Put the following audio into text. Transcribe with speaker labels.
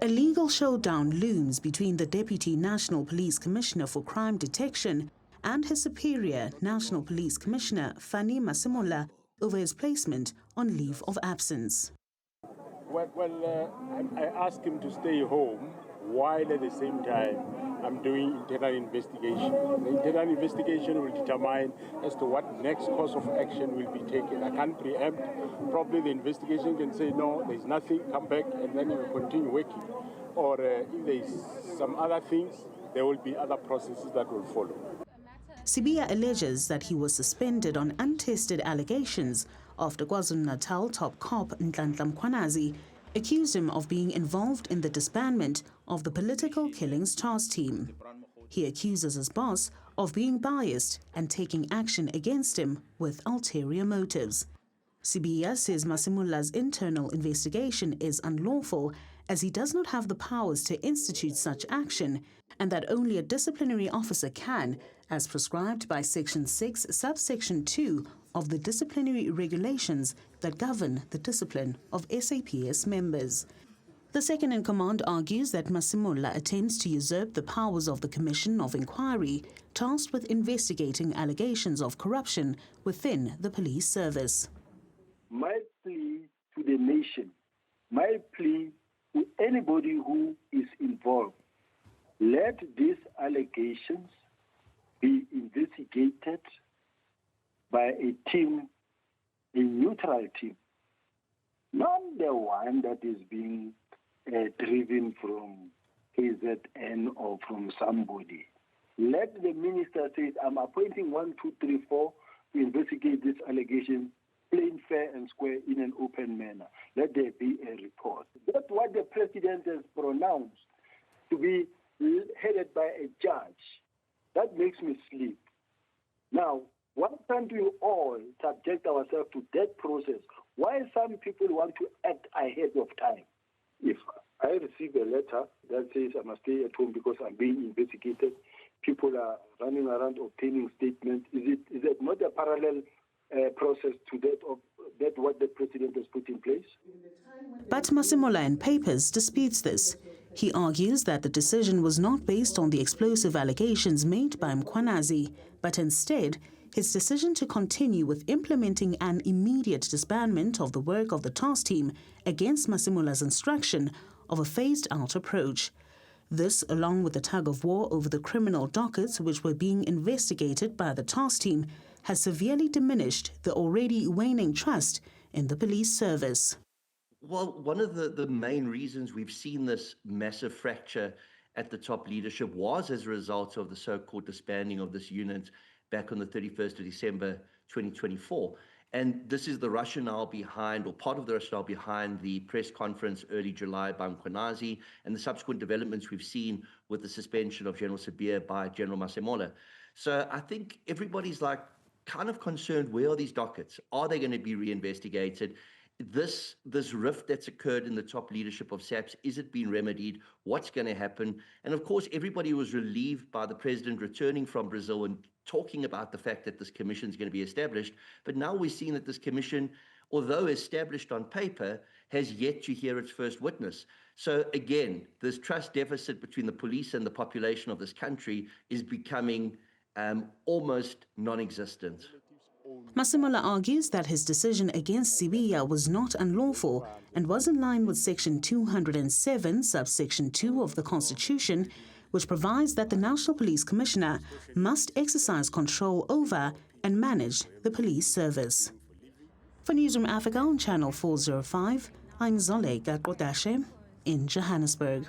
Speaker 1: A legal showdown looms between the Deputy National Police Commissioner for Crime Detection and his superior, National Police Commissioner Fannie Masemola, over his placement on leave of absence.
Speaker 2: I asked him to stay home while at the same time I'm doing internal investigation. The internal investigation will determine as to what next course of action will be taken. I can't preempt. Probably the investigation can say, no, there's nothing, come back, and then we will continue working. Or if there's some other things, there will be other processes that will follow.
Speaker 1: Sibiya alleges that he was suspended on untested allegations after KwaZulu-Natal top cop Nhlanhla Mkhwanazi accused him of being involved in the disbandment of the political killings task team. He accuses his boss of being biased and taking action against him with ulterior motives. Sibiya says Masemola's internal investigation is unlawful as he does not have the powers to institute such action and that only a disciplinary officer can, as prescribed by Section 6, Subsection 2 of the disciplinary regulations that govern the discipline of SAPS members. The second-in-command argues that Masemola attempts to usurp the powers of the Commission of Inquiry, tasked with investigating allegations of corruption within the police service.
Speaker 3: My plea to the nation, my plea to anybody who is involved, let these allegations be investigated by a team, a neutral team, not the one that is being driven from KZN or from somebody. Let the minister say, I'm appointing 1, 2, 3, 4 to investigate this allegation, plain, fair and square in an open manner. Let there be a report. That's what the president has pronounced to be headed by a judge. That makes me sleep. Now, why can't we all subject ourselves to that process? Why some people want to act ahead of time? If I receive a letter that says I must stay at home because I'm being investigated, people are running around obtaining statements, is it not a parallel process to that what the president has put in place?
Speaker 1: But Masemola in papers disputes this. He argues that the decision was not based on the explosive allegations made by Mkhwanazi, but instead his decision to continue with implementing an immediate disbandment of the work of the task team against Masemola's instruction of a phased-out approach. This, along with the tug-of-war over the criminal dockets which were being investigated by the task team, has severely diminished the already waning trust in the police service.
Speaker 4: Well, one of the main reasons we've seen this massive fracture at the top leadership was as a result of the so-called disbanding of this unit back on the 31st of December 2024. And this is the rationale behind, or part of the rationale behind, the press conference early July by Mkhwanazi and the subsequent developments we've seen with the suspension of General Sibiya by General Masemola. So I think everybody's kind of concerned, where are these dockets? Are they going to be reinvestigated? This rift that's occurred in the top leadership of SAPS, is it being remedied? What's going to happen? And of course, everybody was relieved by the president returning from Brazil and talking about the fact that this commission is going to be established. But now we're seeing that this commission, although established on paper, has yet to hear its first witness. So again, this trust deficit between the police and the population of this country is becoming almost non-existent.
Speaker 1: Masemola argues that his decision against Sibiya was not unlawful and was in line with Section 207, Subsection 2 of the Constitution, which provides that the National Police Commissioner must exercise control over and manage the police service. For Newzroom Afrika on Channel 405, I'm Zoleka Qodashe in Johannesburg.